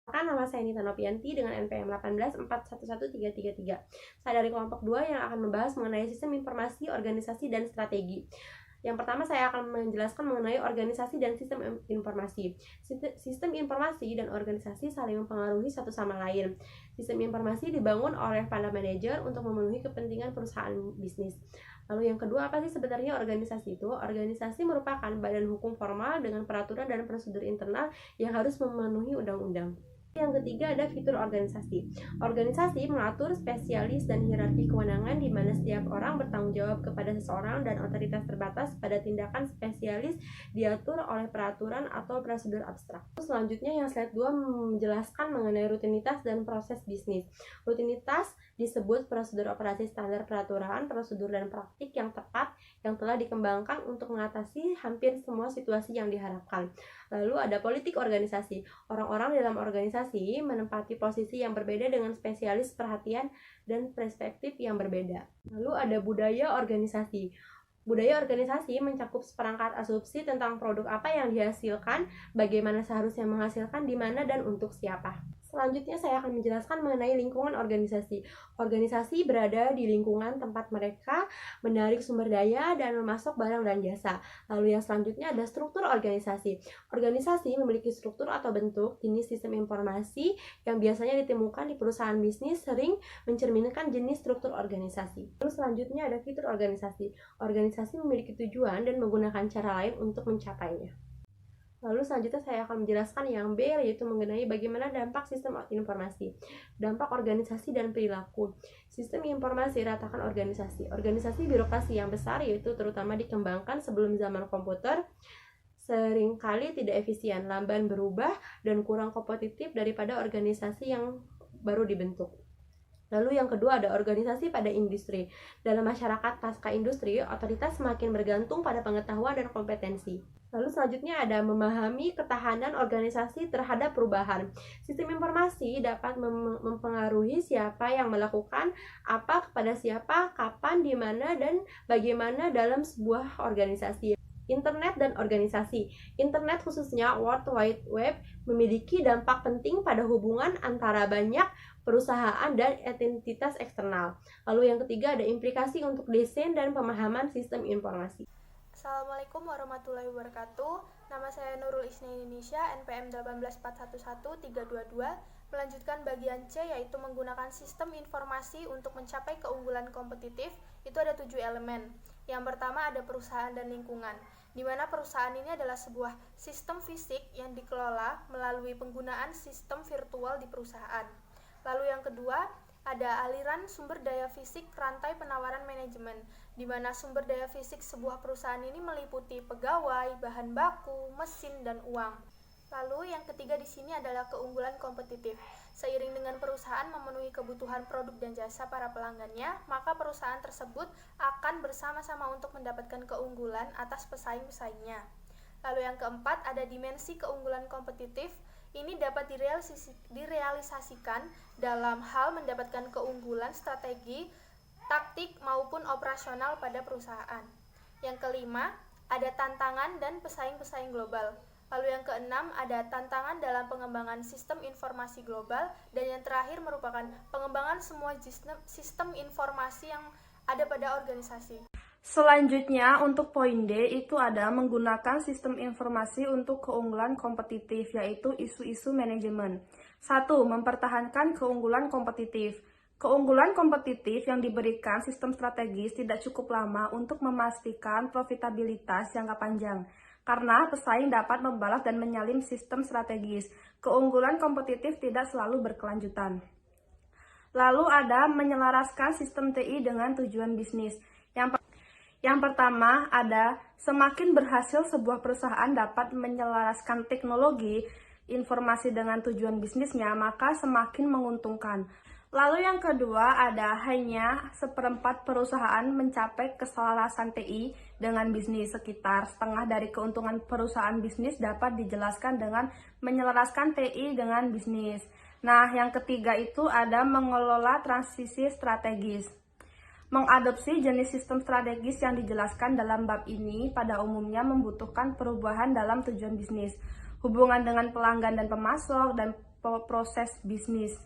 Nama saya Nita Nopianti dengan NPM 184111333. Saya dari kelompok 2 yang akan membahas mengenai sistem informasi, organisasi, dan strategi. Yang pertama saya akan menjelaskan mengenai organisasi dan sistem informasi. Sistem informasi dan organisasi saling mempengaruhi satu sama lain. Sistem informasi dibangun oleh para manajer untuk memenuhi kepentingan perusahaan bisnis. Lalu yang kedua, apa sih sebenarnya organisasi itu? Organisasi merupakan badan hukum formal dengan peraturan dan prosedur internal yang harus memenuhi undang-undang. Yang ketiga ada fitur organisasi. Organisasi mengatur spesialis dan hierarki kewenangan di mana setiap orang bertanggung jawab kepada seseorang dan otoritas terbatas pada tindakan spesialis diatur oleh peraturan atau prosedur abstrak. Selanjutnya yang slide 2 menjelaskan mengenai rutinitas dan proses bisnis. Rutinitas disebut prosedur operasi standar peraturan, prosedur dan praktik yang tepat yang telah dikembangkan untuk mengatasi hampir semua situasi yang diharapkan. Lalu ada politik organisasi. Orang-orang dalam organisasi menempati posisi yang berbeda dengan spesialis perhatian dan perspektif yang berbeda. Lalu ada budaya organisasi. Budaya organisasi mencakup seperangkat asumsi tentang produk apa yang dihasilkan, bagaimana seharusnya menghasilkan, di mana dan untuk siapa. Selanjutnya saya akan menjelaskan mengenai lingkungan organisasi. Organisasi berada di lingkungan tempat mereka menarik sumber daya dan memasok barang dan jasa. Lalu yang selanjutnya ada struktur organisasi. Organisasi memiliki struktur atau bentuk jenis sistem informasi yang biasanya ditemukan di perusahaan bisnis sering mencerminkan jenis struktur organisasi. Lalu selanjutnya ada fitur organisasi. Organisasi memiliki tujuan dan menggunakan cara lain untuk mencapainya. Lalu selanjutnya saya akan menjelaskan yang B, yaitu mengenai bagaimana dampak sistem informasi. Dampak organisasi dan perilaku. Sistem informasi ratakan organisasi. Organisasi birokrasi yang besar, yaitu terutama dikembangkan sebelum zaman komputer, seringkali tidak efisien, lamban berubah, dan kurang kompetitif daripada organisasi yang baru dibentuk. Lalu yang kedua ada organisasi pada industri. Dalam masyarakat pasca industri, otoritas semakin bergantung pada pengetahuan dan kompetensi. Lalu selanjutnya ada memahami ketahanan organisasi terhadap perubahan. Sistem informasi dapat mempengaruhi siapa yang melakukan apa kepada siapa, kapan, di mana, dan bagaimana dalam sebuah organisasi. Internet dan organisasi. Internet khususnya World Wide Web memiliki dampak penting pada hubungan antara banyak perusahaan dan entitas eksternal. Lalu yang ketiga ada implikasi untuk desain dan pemahaman sistem informasi. Assalamualaikum warahmatullahi wabarakatuh. Nama saya Nurul Isna Indonesia, NPM 184111322. Melanjutkan bagian C, yaitu menggunakan sistem informasi untuk mencapai keunggulan kompetitif. Itu ada 7 elemen. Yang pertama ada perusahaan dan lingkungan, di mana perusahaan ini adalah sebuah sistem fisik yang dikelola melalui penggunaan sistem virtual di perusahaan. Lalu yang kedua, ada aliran sumber daya fisik rantai penawaran manajemen, di mana sumber daya fisik sebuah perusahaan ini meliputi pegawai, bahan baku, mesin, dan uang. Lalu yang ketiga di sini adalah keunggulan kompetitif. Seiring dengan perusahaan memenuhi kebutuhan produk dan jasa para pelanggannya, maka perusahaan tersebut akan bersama-sama untuk mendapatkan keunggulan atas pesaing-pesaingnya. Lalu yang keempat ada dimensi keunggulan kompetitif. Ini dapat direalisasikan dalam hal mendapatkan keunggulan strategi, taktik maupun operasional pada perusahaan. Yang kelima, ada tantangan dan pesaing-pesaing global. Lalu yang keenam, ada tantangan dalam pengembangan sistem informasi global. Dan yang terakhir merupakan pengembangan semua sistem informasi yang ada pada organisasi. Selanjutnya, untuk poin D itu ada menggunakan sistem informasi untuk keunggulan kompetitif, yaitu isu-isu manajemen. 1. Mempertahankan keunggulan kompetitif. Keunggulan kompetitif yang diberikan sistem strategis tidak cukup lama untuk memastikan profitabilitas jangka panjang, karena pesaing dapat membalas dan menyalin sistem strategis. Keunggulan kompetitif tidak selalu berkelanjutan. Lalu ada menyelaraskan sistem TI dengan tujuan bisnis. Yang pertama ada semakin berhasil sebuah perusahaan dapat menyelaraskan teknologi informasi dengan tujuan bisnisnya, maka semakin menguntungkan. Lalu yang kedua ada hanya seperempat perusahaan mencapai keselarasan TI dengan bisnis. Sekitar setengah dari keuntungan perusahaan bisnis dapat dijelaskan dengan menyelaraskan TI dengan bisnis. Nah, yang ketiga itu ada mengelola transisi strategis. Mengadopsi jenis sistem strategis yang dijelaskan dalam bab ini pada umumnya membutuhkan perubahan dalam tujuan bisnis, hubungan dengan pelanggan dan pemasok, dan proses bisnis.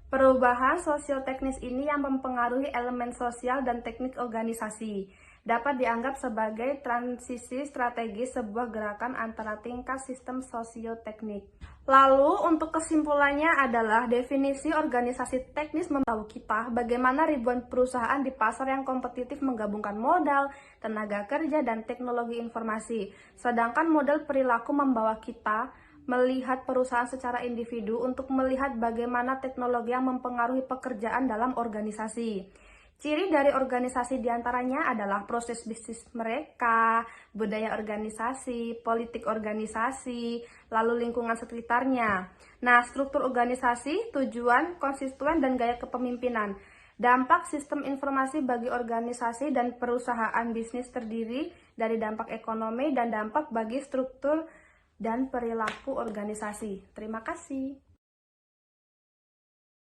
Perubahan sosioteknis ini yang mempengaruhi elemen sosial dan teknik organisasi dapat dianggap sebagai transisi strategis sebuah gerakan antara tingkat sistem sosioteknik. Lalu untuk kesimpulannya adalah definisi organisasi teknis memberitahu kita bagaimana ribuan perusahaan di pasar yang kompetitif menggabungkan modal, tenaga kerja, dan teknologi informasi. Sedangkan model perilaku membawa kita melihat perusahaan secara individu untuk melihat bagaimana teknologi yang mempengaruhi pekerjaan dalam organisasi. Ciri dari organisasi diantaranya adalah proses bisnis mereka, budaya organisasi, politik organisasi, lalu lingkungan sekitarnya. Nah, struktur organisasi, tujuan, konstituen, dan gaya kepemimpinan. Dampak sistem informasi bagi organisasi dan perusahaan bisnis terdiri dari dampak ekonomi dan dampak bagi struktur dan perilaku organisasi. Terima kasih.